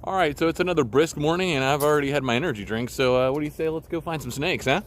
All right, so it's another brisk morning, and I've already had my energy drink. So what do you say? Let's go find some snakes, huh?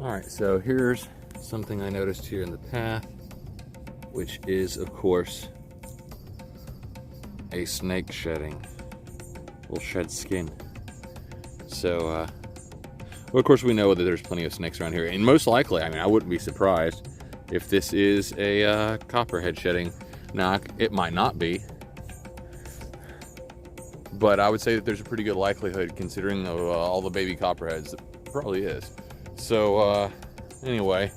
All right, so here's something I noticed here in the path, which is, of course, a snake shedding. Will shed skin. So, well, of course, we know that there's plenty of snakes around here, and most likely, I mean, I wouldn't be surprised if this is a copperhead shedding. Now, it might not be, but I would say that there's a pretty good likelihood, considering all the baby copperheads, it probably is. So, anyway,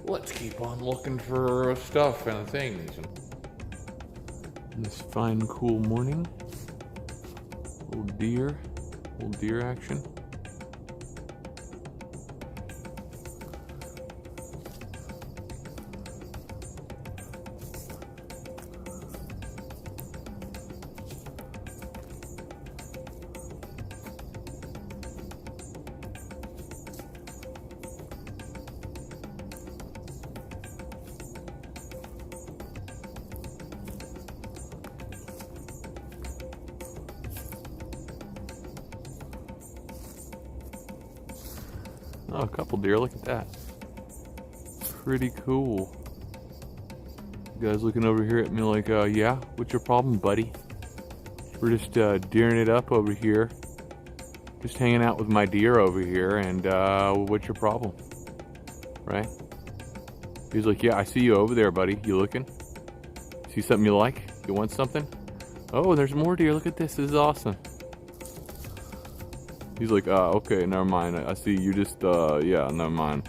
let's keep on looking for stuff and things. This fine, cool morning. Little deer action. Oh, a couple deer, look at that. Pretty cool. You guys looking over here at me like, yeah, what's your problem, buddy? We're just deering it up over here. Just hanging out with my deer over here, and what's your problem? Right? He's like, yeah, I see you over there, buddy. You looking? See something you like? You want something? Oh, there's more deer. Look at this. This is awesome. He's like, okay, never mind. I see you just, yeah, never mind.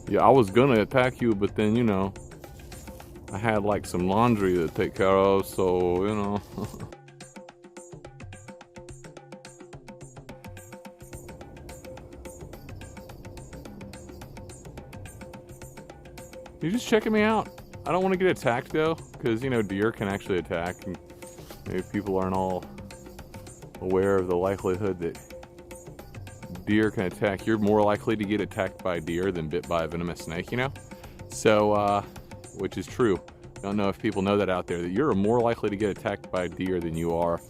Yeah, I was gonna attack you, but then, you know, I had like some laundry to take care of, so, you know. You're just checking me out. I don't want to get attacked though, because, you know, deer can actually attack. And maybe people aren't all aware of the likelihood that deer can attack. You're more likely to get attacked by a deer than bit by a venomous snake, you know? So, which is true. I don't know if people know that out there, that you're more likely to get attacked by a deer than you are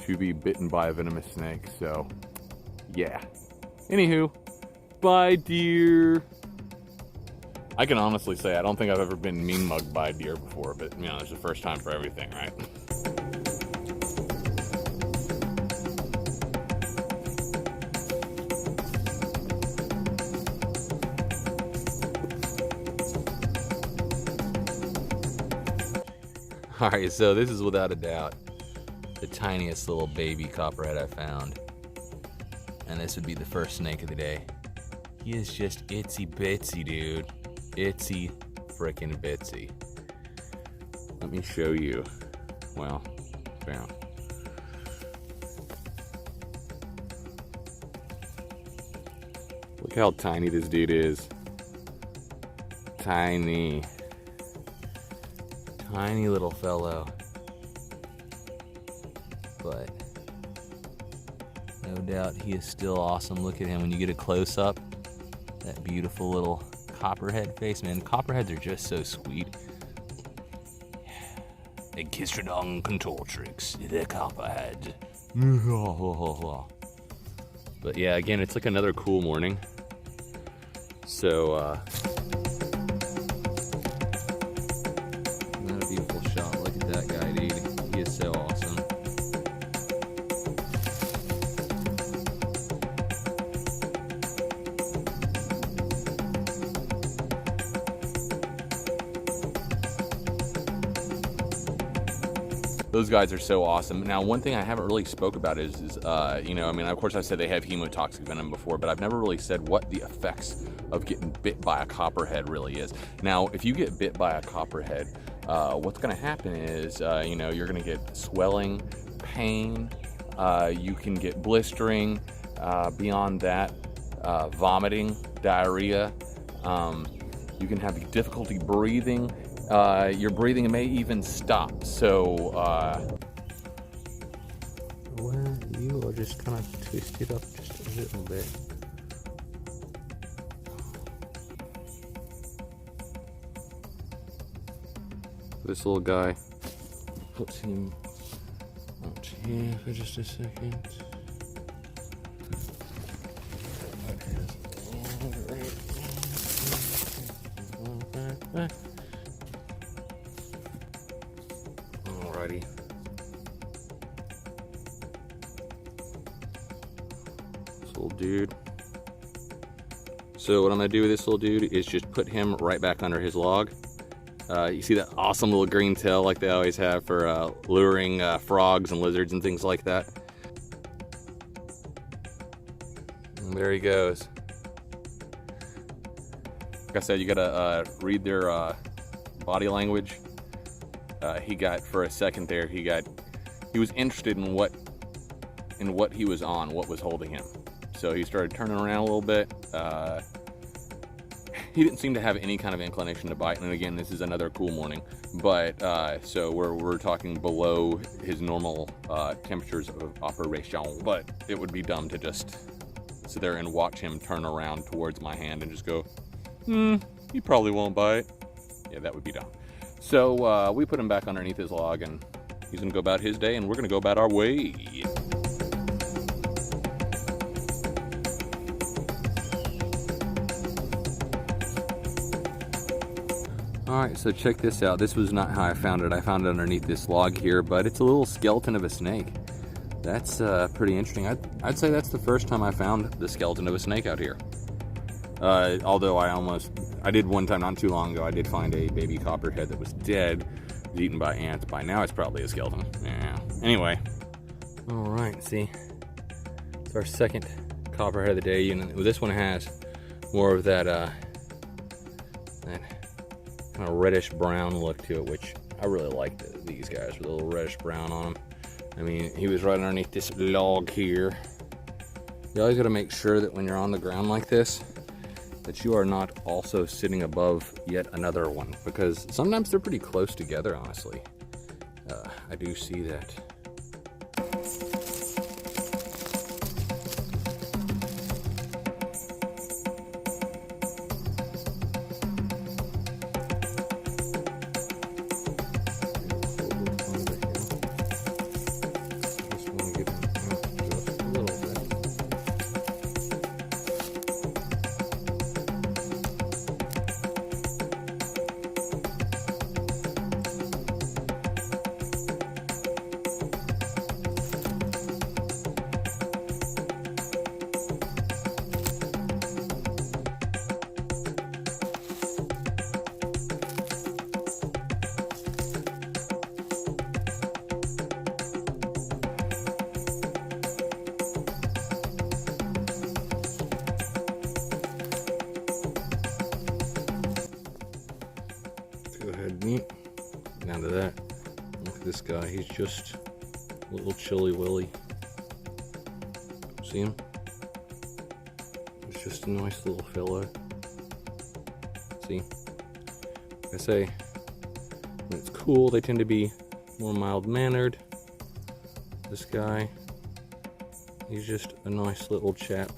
to be bitten by a venomous snake. So, yeah. Anywho, bye deer. I can honestly say I don't think I've ever been mean mugged by a deer before, but, you know, it's the first time for everything, right? Alright, so this is without a doubt the tiniest little baby copperhead I found. And this would be the first snake of the day. He is just itsy bitsy, dude. Itsy frickin' bitsy. Let me show you. Well, bam. Look how tiny this dude is. Tiny. Tiny little fellow, but no doubt he is still awesome. Look at him when you get a close-up. That beautiful little copperhead face, man. Copperheads are just so sweet. Echistrodon contortrix, the copperhead. But yeah, again, it's like another cool morning. So, not a beautiful shot. Look at that guy, dude. He is so awesome. Those guys are so awesome. Now, one thing I haven't really spoke about is you know, I mean, of course I said they have hemotoxic venom before, but I've never really said what the effects of getting bit by a copperhead really is. Now, if you get bit by a copperhead, what's going to happen is, you know, you're going to get swelling, pain, you can get blistering, beyond that, vomiting, diarrhea, you can have difficulty breathing, your breathing may even stop. So, well, you are just kind of twisted up just a little bit. This little guy, puts him out here for just a second. Alrighty. This little dude. So what I'm gonna do with this little dude is just put him right back under his log. You see that awesome little green tail like they always have for luring frogs and lizards and things like that. And there he goes. Like I said, you gotta read their body language. He got, for a second there, he was interested in what he was on, what was holding him. So he started turning around a little bit. He didn't seem to have any kind of inclination to bite, and again, this is another cool morning, but so we're talking below his normal temperatures of operation, but it would be dumb to just sit there and watch him turn around towards my hand and just go, he probably won't bite. Yeah, that would be dumb. So we put him back underneath his log, and he's gonna go about his day, and we're gonna go about our way. Alright, so check this out. This was not how I found it. I found it underneath this log here, but it's a little skeleton of a snake. That's pretty interesting. I'd say that's the first time I found the skeleton of a snake out here. Although I did one time not too long ago, I did find a baby copperhead that was dead, was eaten by ants. By now it's probably a skeleton. Yeah. Anyway. Alright, see. It's our second copperhead of the day. And this one has more of that kind of reddish brown look to it, which I really like these guys with a little reddish brown on them. I mean, he was right underneath this log here. You always got to make sure that when you're on the ground like this, that you are not also sitting above yet another one, because sometimes they're pretty close together, honestly. I do see that. Down to that. Look at this guy. He's just a little chilly willy. See him? He's just a nice little fellow. See? Like I say, when it's cool, they tend to be more mild-mannered. This guy, he's just a nice little chap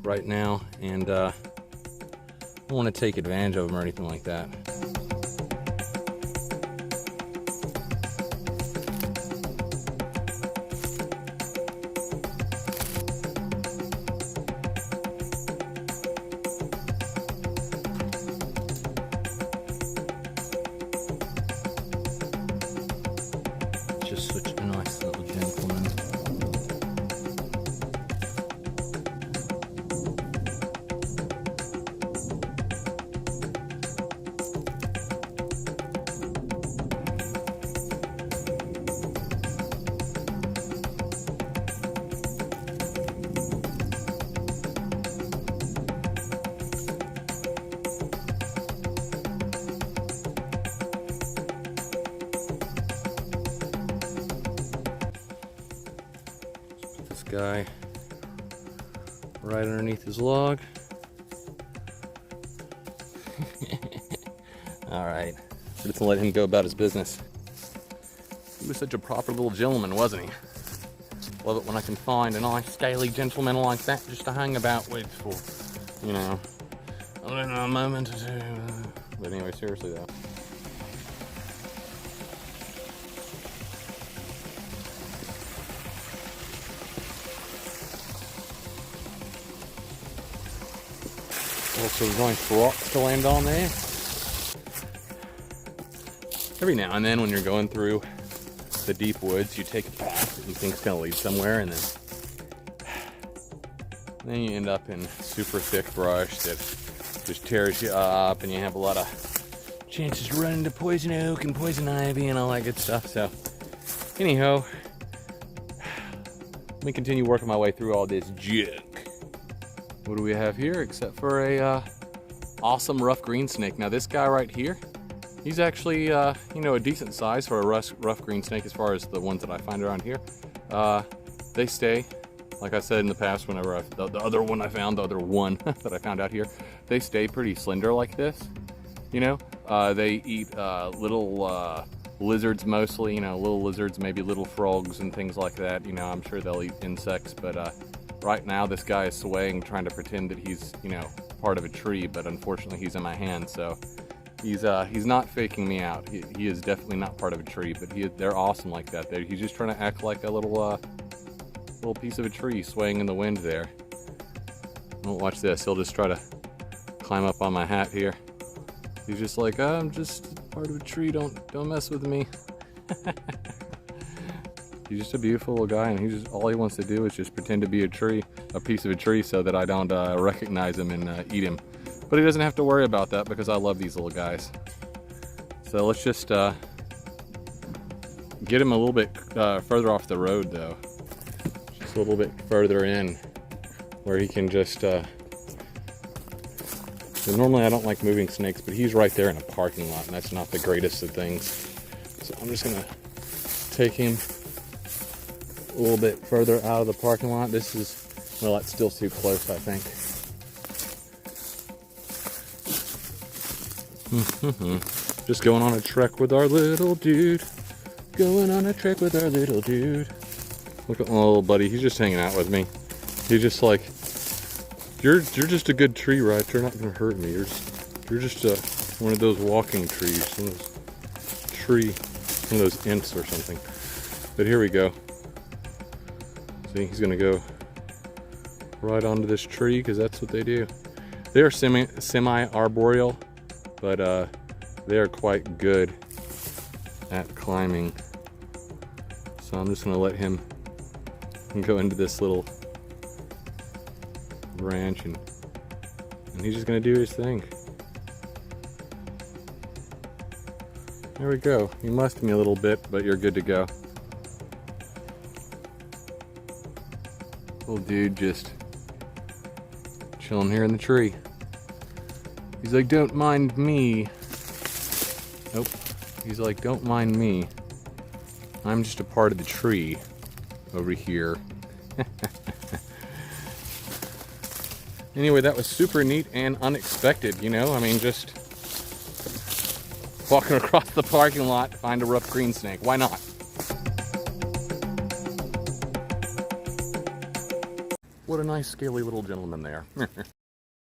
right now, and I don't want to take advantage of him or anything like that. Just such a nice little gentleman. guy right underneath his log. Alright, we're just gonna let him go about his business. He was such a proper little gentleman, wasn't he? Love it when I can find a nice scaly gentleman like that just to hang about with for, you know, a moment or two. But anyway, seriously though. Also nice rocks to land on there. Every now and then when you're going through the deep woods, you take a path that you think is going to lead somewhere, and then you end up in super thick brush that just tears you up, and you have a lot of chances to run into poison oak and poison ivy and all that good stuff. So anyhow, let me continue working my way through all this junk. What do we have here except for a awesome rough green snake? Now this guy right here, he's actually, you know, a decent size for a rough green snake as far as the ones that I find around here. They stay, like I said in the past, whenever the other one I found, the other one that I found out here, they stay pretty slender like this, you know. They eat little lizards mostly, you know, little lizards, maybe little frogs and things like that. You know, I'm sure they'll eat insects, but right now this guy is swaying, trying to pretend that he's, you know, part of a tree, but unfortunately he's in my hand, so he's not faking me out. He is definitely not part of a tree, but they're awesome like that. He's just trying to act like a little piece of a tree swaying in the wind there. Don't watch this. He'll just try to climb up on my hat here. He's just like, oh, I'm just part of a tree. Don't mess with me. He's just a beautiful little guy, and all he wants to do is just pretend to be a tree, a piece of a tree, so that I don't recognize him and eat him. But he doesn't have to worry about that because I love these little guys. So let's just get him a little bit further off the road though. Just a little bit further in where he can just... normally I don't like moving snakes, but he's right there in a parking lot, and that's not the greatest of things. So I'm just gonna take him a little bit further out of the parking lot. This is, well, that's still too close, I think. Just going on a trek with our little dude. Going on a trek with our little dude. Look at my little buddy. He's just hanging out with me. He's just like, you're just a good tree, right? You're not gonna hurt me. You're just one of those walking trees, one of those imps or something. But here we go. See, he's gonna go right onto this tree because that's what they do. They are semi-arboreal, but they are quite good at climbing. So I'm just gonna let him go into this little branch, and he's just gonna do his thing. There we go. You mussed me a little bit, but you're good to go. Little dude just chilling here in the tree. He's like, don't mind me. Nope. He's like, don't mind me. I'm just a part of the tree over here. Anyway, that was super neat and unexpected, you know? I mean, just walking across the parking lot, find a rough green snake. Why not? What a nice scaly little gentleman there.